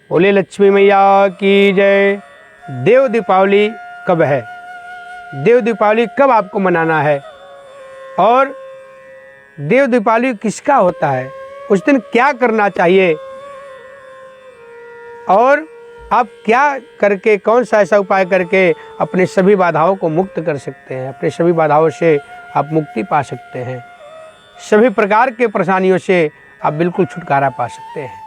बोले लक्ष्मी मैया की जय। देव दीपावली कब है, देव दीपावली कब आपको मनाना है और देव दीपावली किसका होता है, उस दिन क्या करना चाहिए और आप क्या करके, कौन सा ऐसा उपाय करके अपने सभी बाधाओं को मुक्त कर सकते हैं, अपने सभी बाधाओं से आप मुक्ति पा सकते हैं, सभी प्रकार के परेशानियों से आप बिल्कुल छुटकारा पा सकते हैं।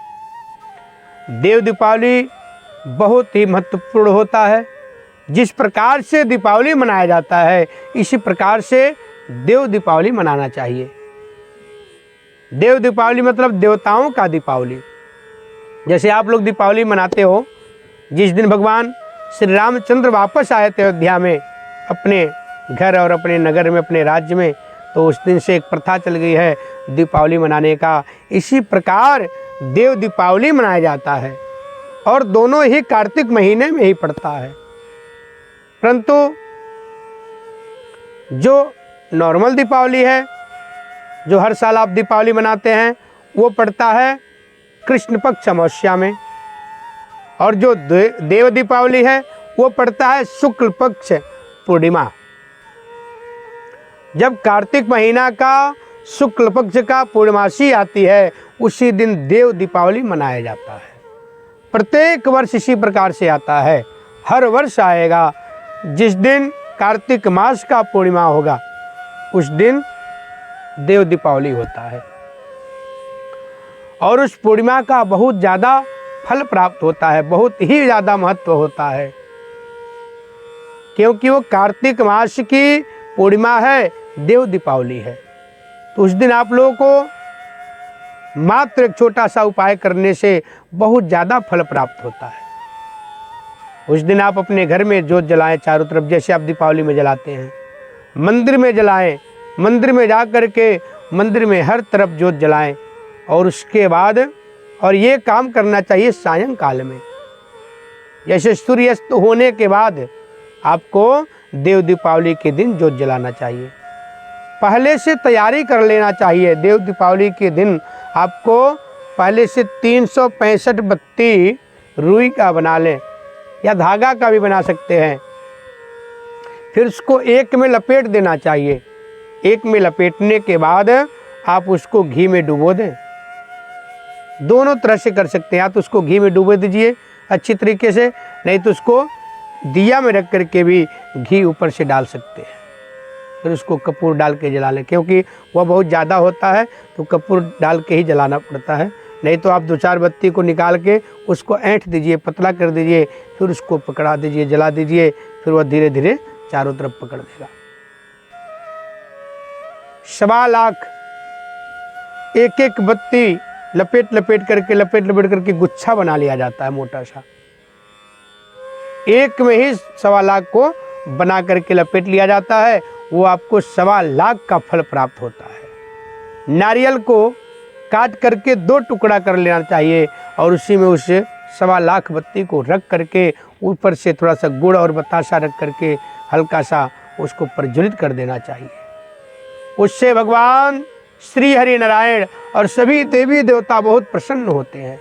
देव दीपावली बहुत ही महत्वपूर्ण होता है। जिस प्रकार से दीपावली मनाया जाता है इसी प्रकार से देव दीपावली मनाना चाहिए। देव दीपावली मतलब देवताओं का दीपावली। जैसे आप लोग दीपावली मनाते हो, जिस दिन भगवान श्री रामचंद्र वापस आए थे अयोध्या में अपने घर और अपने नगर में, अपने राज्य में, तो उस दिन से एक प्रथा चल गई है दीपावली मनाने का। इसी प्रकार देव दीपावली मनाया जाता है और दोनों ही कार्तिक महीने में ही पड़ता है। परंतु जो नॉर्मल दीपावली है, जो हर साल आप दीपावली मनाते हैं, वो पड़ता है कृष्ण पक्ष अमावस्या में, और जो देव दीपावली है वो पड़ता है शुक्ल पक्ष पूर्णिमा। जब कार्तिक महीना का शुक्ल पक्ष का पूर्णमासी आती है उसी दिन देव दीपावली मनाया जाता है। प्रत्येक वर्ष इसी प्रकार से आता है, हर वर्ष आएगा। जिस दिन कार्तिक मास का पूर्णिमा होगा उस दिन देव दीपावली होता है और उस पूर्णिमा का बहुत ज़्यादा फल प्राप्त होता है, बहुत ही ज़्यादा महत्व होता है, क्योंकि वो कार्तिक मास की पूर्णिमा है, देव दीपावली है। तो उस दिन आप लोगों को मात्र एक छोटा सा उपाय करने से बहुत ज़्यादा फल प्राप्त होता है। उस दिन आप अपने घर में जोत जलाएं चारों तरफ, जैसे आप दीपावली में जलाते हैं। मंदिर में जलाएं, मंदिर में जा कर के मंदिर में हर तरफ जोत जलाएं। और उसके बाद, और ये काम करना चाहिए सायंकाल में, जैसे सूर्यास्त होने के बाद आपको देव दीपावली के दिन जोत जलाना चाहिए। पहले से तैयारी कर लेना चाहिए। देव दीपावली के दिन आपको पहले से 365 बत्ती रुई का बना लें या धागा का भी बना सकते हैं। फिर उसको एक में लपेट देना चाहिए। एक में लपेटने के बाद आप उसको घी में डुबो दें। दोनों तरह से कर सकते हैं, या तो उसको घी में डुबो दीजिए अच्छी तरीके से, नहीं तो उसको दिया में रख करके भी घी ऊपर से डाल सकते हैं। फिर उसको कपूर डाल के जला लें, क्योंकि वह बहुत ज़्यादा होता है तो कपूर डाल के ही जलाना पड़ता है। नहीं तो आप 2-4 बत्ती को निकाल के उसको ऐंठ दीजिए, पतला कर दीजिए, फिर उसको पकड़ा दीजिए, जला दीजिए, फिर वह धीरे धीरे चारों तरफ पकड़ देगा। 1.25 लाख एक एक बत्ती लपेट लपेट करके गुच्छा बना लिया जाता है मोटा सा। एक में ही 1.25 लाख को बना करके लपेट लिया जाता है। वो आपको 1.25 लाख का फल प्राप्त होता है। नारियल को काट करके 2 टुकड़ा कर लेना चाहिए और उसी में उस 1.25 लाख बत्ती को रख करके ऊपर से थोड़ा सा गुड़ और बतासा रख करके हल्का सा उसको प्रज्वलित कर देना चाहिए। उससे भगवान श्री हरि नारायण और सभी देवी देवता बहुत प्रसन्न होते हैं।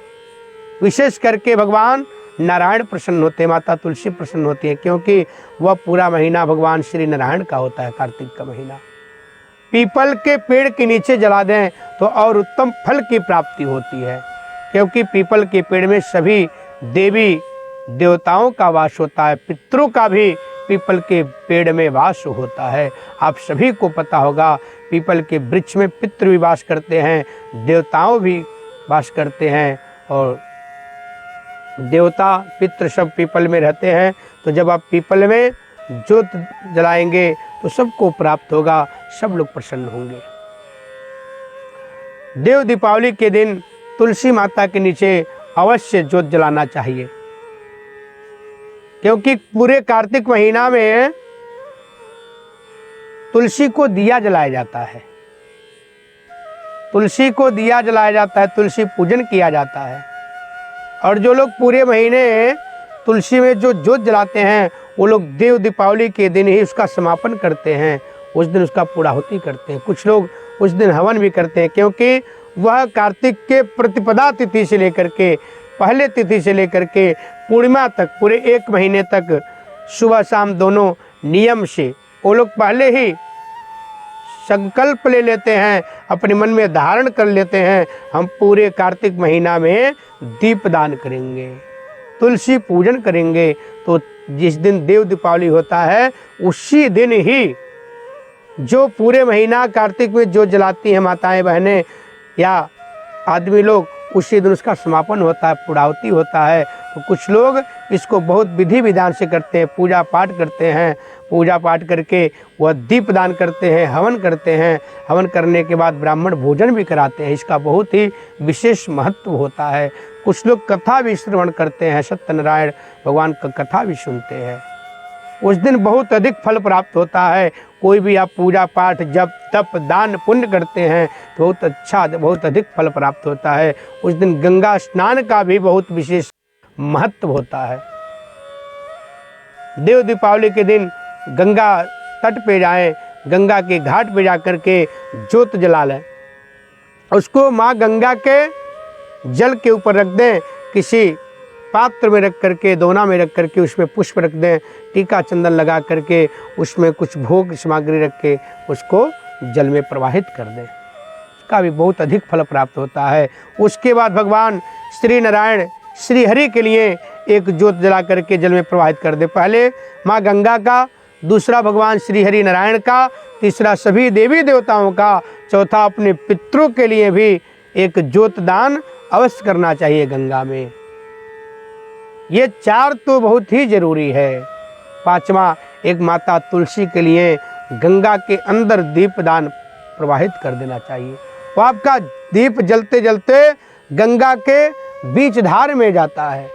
विशेष करके भगवान नारायण प्रसन्न होते हैं, माता तुलसी प्रसन्न होती है, क्योंकि वह पूरा महीना भगवान श्री नारायण का होता है, कार्तिक का महीना। पीपल के पेड़ के नीचे जला दें तो और उत्तम फल की प्राप्ति होती है, क्योंकि पीपल के पेड़ में सभी देवी देवताओं का वास होता है, पितरों का भी पीपल के पेड़ में वास होता है। आप सभी को पता होगा पीपल के वृक्ष में पितृ भी वास करते हैं, देवताओं भी वास करते हैं, और देवता पितृ सब पीपल में रहते हैं। तो जब आप पीपल में जोत जलाएंगे तो सबको प्राप्त होगा, सब लोग प्रसन्न होंगे। देव दीपावली के दिन तुलसी माता के नीचे अवश्य जोत जलाना चाहिए, क्योंकि पूरे कार्तिक महीना में तुलसी को दिया जलाया जाता है। तुलसी को दिया जलाया जाता है, तुलसी पूजन किया जाता है। और जो लोग पूरे महीने तुलसी में जो जोत जलाते हैं वो लोग देव दीपावली के दिन ही उसका समापन करते हैं, उस दिन उसका पूर्णाहुति करते हैं। कुछ लोग उस दिन हवन भी करते हैं, क्योंकि वह कार्तिक के प्रतिपदा तिथि से लेकर के पहले तिथि से लेकर के पूर्णिमा तक पूरे 1 महीने तक सुबह शाम दोनों नियम से वो लोग पहले ही संकल्प ले लेते हैं, अपने मन में धारण कर लेते हैं, हम पूरे कार्तिक महीना में दीपदान करेंगे, तुलसी पूजन करेंगे। तो जिस दिन देव दीपावली होता है उसी दिन ही जो पूरे महीना कार्तिक में जो जलाती हैं माताएं बहनें या आदमी लोग, उसी दिन उसका समापन होता है, पूर्णाहुति होता है। तो कुछ लोग इसको बहुत विधि विधान से करते हैं, पूजा पाठ करते हैं, पूजा पाठ करके वह दीपदान करते हैं, हवन करते हैं, हवन करने के बाद ब्राह्मण भोजन भी कराते हैं। इसका बहुत ही विशेष महत्व होता है। कुछ लोग कथा भी श्रवण करते हैं, सत्यनारायण भगवान का कथा भी सुनते हैं। उस दिन बहुत अधिक फल प्राप्त होता है। कोई भी आप पूजा पाठ जप तप दान पुण्य करते हैं तो बहुत अच्छा, बहुत अधिक फल प्राप्त होता है। उस दिन गंगा स्नान का भी बहुत विशेष महत्व होता है। देव दीपावली के दिन गंगा तट पे जाएं, गंगा के घाट पे जा कर के ज्योत जला लें, उसको माँ गंगा के जल के ऊपर रख दें, किसी पात्र में रख करके, दोना में रख करके उसमें पुष्प रख दें, टीका चंदन लगा करके उसमें कुछ भोग सामग्री रख के उसको जल में प्रवाहित कर दें। इसका भी बहुत अधिक फल प्राप्त होता है। उसके बाद भगवान श्री नारायण श्री हरि के लिए एक ज्योत जला करके जल में प्रवाहित कर दे। पहले माँ गंगा का, दूसरा भगवान श्री हरि नारायण का, तीसरा सभी देवी देवताओं का, चौथा अपने पितरों के लिए भी एक ज्योत दान अवश्य करना चाहिए गंगा में। ये 4 तो बहुत ही जरूरी है। 5वां एक माता तुलसी के लिए गंगा के अंदर दीपदान प्रवाहित कर देना चाहिए। वो आपका दीप जलते जलते गंगा के बीच धार में जाता है,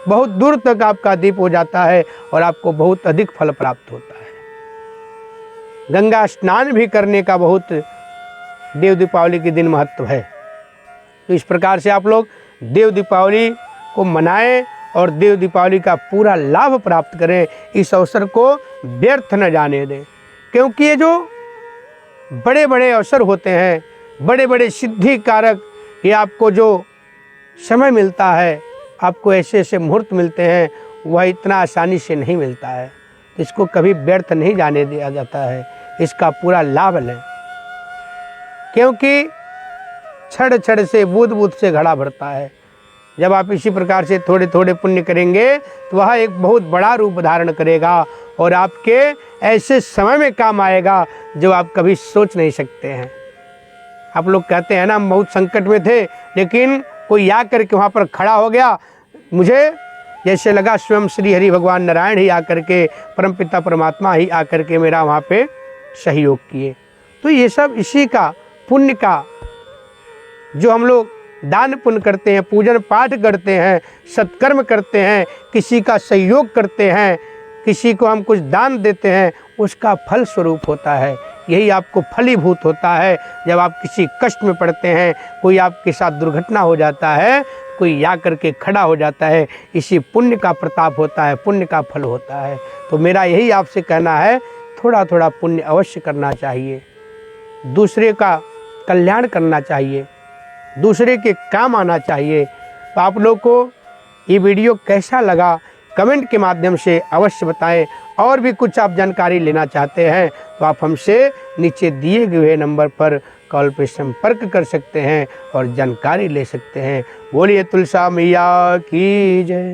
बहुत दूर तक आपका दीप हो जाता है और आपको बहुत अधिक फल प्राप्त होता है। गंगा स्नान भी करने का बहुत देव दीपावली के दिन महत्व है। तो इस प्रकार से आप लोग देव दीपावली को मनाएं और देव दीपावली का पूरा लाभ प्राप्त करें। इस अवसर को व्यर्थ न जाने दें, क्योंकि ये जो बड़े बड़े अवसर होते हैं, बड़े बड़े सिद्धि कारक, ये आपको जो समय मिलता है, आपको ऐसे ऐसे मुहूर्त मिलते हैं, वह इतना आसानी से नहीं मिलता है। इसको कभी व्यर्थ नहीं जाने दिया जाता है, इसका पूरा लाभ लें, क्योंकि क्षण क्षण से बूंद बूंद से घड़ा भरता है। जब आप इसी प्रकार से थोड़े थोड़े पुण्य करेंगे तो वह एक बहुत बड़ा रूप धारण करेगा और आपके ऐसे समय में काम आएगा जो आप कभी सोच नहीं सकते हैं। आप लोग कहते हैं ना, हम बहुत संकट में थे, लेकिन कोई आकर के वहाँ पर खड़ा हो गया, मुझे जैसे लगा स्वयं श्री हरि भगवान नारायण ही आकर के, परमपिता परमात्मा ही आकर के मेरा वहाँ पे सहयोग किए। तो ये सब इसी का पुण्य का, जो हम लोग दान पुण्य करते हैं, पूजन पाठ करते हैं, सत्कर्म करते हैं, किसी का सहयोग करते हैं, किसी को हम कुछ दान देते हैं, उसका फल स्वरूप होता है। यही आपको फलीभूत होता है। जब आप किसी कष्ट में पड़ते हैं, कोई आपके साथ दुर्घटना हो जाता है, कोई या करके खड़ा हो जाता है, इसी पुण्य का प्रताप होता है, पुण्य का फल होता है। तो मेरा यही आपसे कहना है, थोड़ा थोड़ा पुण्य अवश्य करना चाहिए, दूसरे का कल्याण करना चाहिए, दूसरे के काम आना चाहिए। तो आप लोग को ये वीडियो कैसा लगा कमेंट के माध्यम से अवश्य बताएं। और भी कुछ आप जानकारी लेना चाहते हैं तो आप हमसे नीचे दिए हुए नंबर पर कॉल पे संपर्क कर सकते हैं और जानकारी ले सकते हैं। बोलिए तुलसा मैया की जय।